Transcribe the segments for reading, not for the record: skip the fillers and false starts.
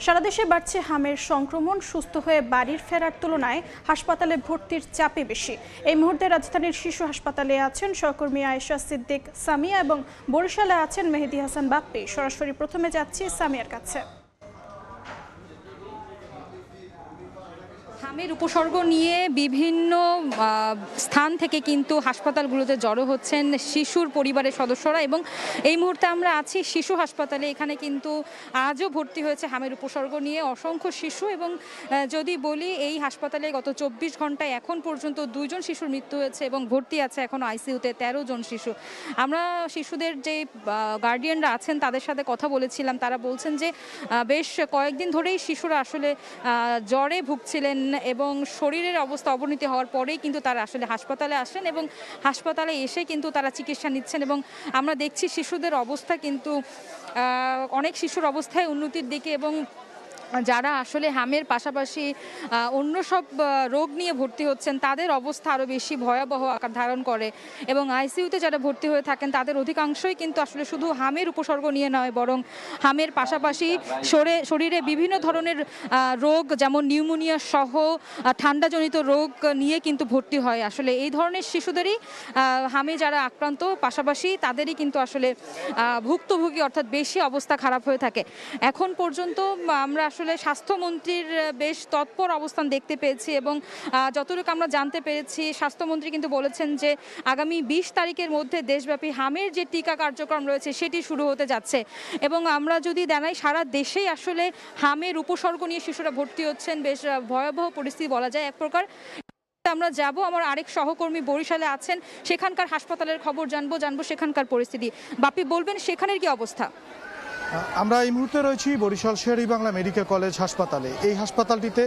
সারা দেশে বাড়ছে হামের সংক্রমণ। সুস্থ হয়ে বাড়ির ফেরার তুলনায় হাসপাতালে ভর্তির চাপই বেশি। এই মুহূর্তে রাজধানীর শিশু হাসপাতালে আছেন সহকর্মী আয়েশা সিদ্দিক সামিয়া এবং বরিশালে আছেন মেহেদী হাসান বাপ্পি। সরাসরি প্রথমে যাচ্ছি সামিয়ার কাছে। হামের উপসর্গ নিয়ে বিভিন্ন স্থান থেকে কিন্তু হাসপাতালগুলোতে জড়ো হচ্ছেন শিশুর পরিবারের সদস্যরা এবং এই মুহূর্তে আমরা আছি শিশু হাসপাতালে। এখানে কিন্তু আজও ভর্তি হয়েছে হামের উপসর্গ নিয়ে অসংখ্য শিশু এবং যদি বলি এই হাসপাতালে গত 24 ঘন্টায় এখন পর্যন্ত 2 জন শিশুর মৃত্যু হয়েছে এবং ভর্তি আছে এখন আইসিইউতে 13 জন শিশু। আমরা শিশুদের যে গার্ডিয়ানরা আছেন তাদের সাথে কথা বলেছিলাম, তারা বলছেন যে বেশ কয়েকদিন ধরেই শিশুরা আসলে জ্বরে ভুগছিলেন এবং শরীরের অবস্থা অবনতি হওয়ার পরেই কিন্তু তারা আসলে হাসপাতালে আসেন এবং হাসপাতালে এসে কিন্তু তারা চিকিৎসা নিচ্ছেন এবং আমরা দেখছি শিশুদের অবস্থা কিন্তু অনেক শিশুর অবস্থায় উন্নতির দিকে এবং যারা আসলে হামের পাশাপাশি অন্য সব রোগ নিয়ে ভর্তি হচ্ছেন তাদের অবস্থা আরও বেশি ভয়াবহ আকার ধারণ করে এবং আইসিইউতে যারা ভর্তি হয়ে থাকেন তাদের অধিকাংশই কিন্তু আসলে শুধু হামের উপসর্গ নিয়ে নয়, বরং হামের পাশাপাশি শরীরে বিভিন্ন ধরনের রোগ যেমন নিউমোনিয়া সহ ঠান্ডাজনিত রোগ নিয়ে কিন্তু ভর্তি হয়। আসলে এই ধরনের শিশুদেরই হামে যারা আক্রান্ত পাশাপাশি তাদেরই কিন্তু আসলে ভুক্তভোগী অর্থাৎ বেশি অবস্থা খারাপ হয়ে থাকে। এখন পর্যন্ত আমরা আসলে স্বাস্থ্যমন্ত্রীর বেশ তৎপর অবস্থান দেখতে পেয়েছি এবং যতটুকু আমরা জানতে পেরেছি স্বাস্থ্যমন্ত্রী কিন্তু বলেছেন যে আগামী 20 তারিখের মধ্যে দেশব্যাপী হামের যে টিকা কার্যক্রম রয়েছে সেটি শুরু হতে যাচ্ছে এবং আমরা যদি জানাই সারা দেশেই আসলে হামের উপসর্গ নিয়ে শিশুরা ভর্তি হচ্ছেন। বেশ ভয়াবহ পরিস্থিতি বলা যায় এক প্রকার। আমরা যাব, আমার আরেক সহকর্মী বরিশালে আছেন, সেখানকার হাসপাতালের খবর জানবো সেখানকার পরিস্থিতি। বাপি, বলবেন সেখানের কি অবস্থা? আমরা এই মুহূর্তে রয়েছি বরিশাল শের-ই-বাংলা মেডিকেল কলেজ হাসপাতালে। এই হাসপাতালটিতে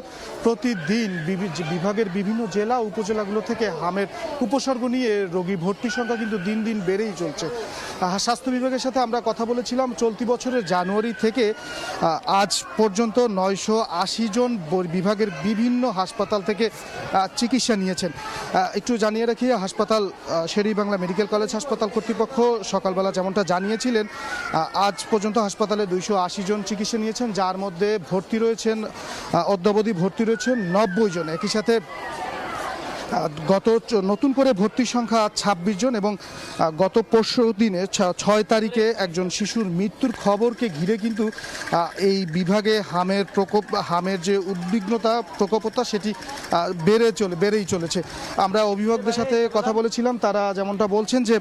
প্রতিদিন বিভাগের বিভিন্ন জেলা উপজেলাগুলো থেকে হামের উপসর্গ নিয়ে রোগী ভর্তির সংখ্যা কিন্তু দিন দিন বেড়েই চলছে। স্বাস্থ্য বিভাগের সাথে আমরা কথা বলেছিলাম, চলতি বছরের জানুয়ারি থেকে আজ পর্যন্ত 980 জন বিভাগের বিভিন্ন হাসপাতাল থেকে চিকিৎসা নিয়েছেন। একটু জানিয়ে রাখি, হাসপাতাল শের-ই-বাংলা মেডিকেল কলেজ হাসপাতাল কর্তৃপক্ষ সকালবেলা যেমনটা জানিয়েছিলেন, আজ পর্যন্ত হাসপাতালে 280 জন চিকিৎসা নিয়েছেন, যার মধ্যে ভর্তি রয়েছেন অদ্যাবধি ভর্তি রয়েছেন 90 জন। একই সাথে গত নতুন করে ভর্তির সংখ্যা 26 জন এবং গত পরশু দিনে 6 তারিখে একজন শিশুর মৃত্যুর খবরকে ঘিরে কিন্তু এই বিভাগে হামের যে উদ্বিগ্নতা প্রকোপতা সেটি বেড়েই চলেছে। আমরা অভিভাবকদের সাথে কথা বলেছিলাম, তারা যেমনটা বলছেন যে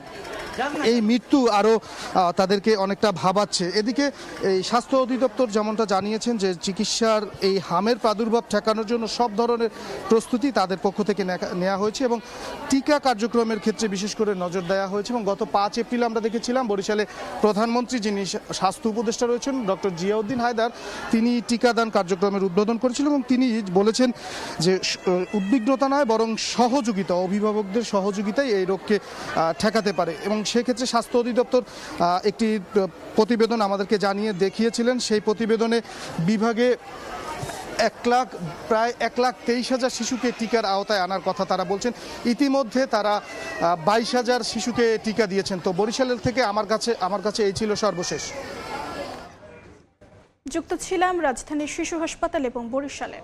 এই মৃত্যু আরও তাদেরকে অনেকটা ভাবাচ্ছে। এদিকে এই স্বাস্থ্য অধিদপ্তর যেমনটা জানিয়েছেন যে চিকিৎসার এই হামের প্রাদুর্ভাব ঠেকানোর জন্য সব ধরনের প্রস্তুতি তাদের পক্ষ থেকে নেওয়া হয়েছে এবং টিকা কার্যক্রমের ক্ষেত্রে বিশেষ করে নজর দেওয়া হয়েছে। এবং গত 5 এপ্রিল আমরা দেখেছিলাম বরিশালে প্রধানমন্ত্রী, যিনি স্বাস্থ্য উপদেষ্টা রয়েছেন ডক্টর জিয়াউদ্দিন হায়দার, তিনি টিকাদান কার্যক্রমের উদ্বোধন করেছিলেন এবং তিনি বলেছেন যে উদ্বিগ্নতা নয় বরং সহযোগিতা, অভিভাবকদের সহযোগিতাই এই রোগকে ঠেকাতে পারে। এবং সেক্ষেত্রে স্বাস্থ্য অধিদপ্তর একটি প্রতিবেদন আমাদেরকে জানিয়ে দেখিয়েছিলেন। সেই প্রতিবেদনে বিভাগে প্রায় 1,23,000 শিশুকে টিকার আওতায় আনার কথা তারা বলছেন। ইতিমধ্যে তারা 22,000 শিশুকে টিকা দিয়েছেন। তো বরিশালের থেকে আমার কাছে এই ছিল সর্বশেষ। যুক্ত ছিলাম রাজধানীর শিশু হাসপাতাল এবং বরিশালে।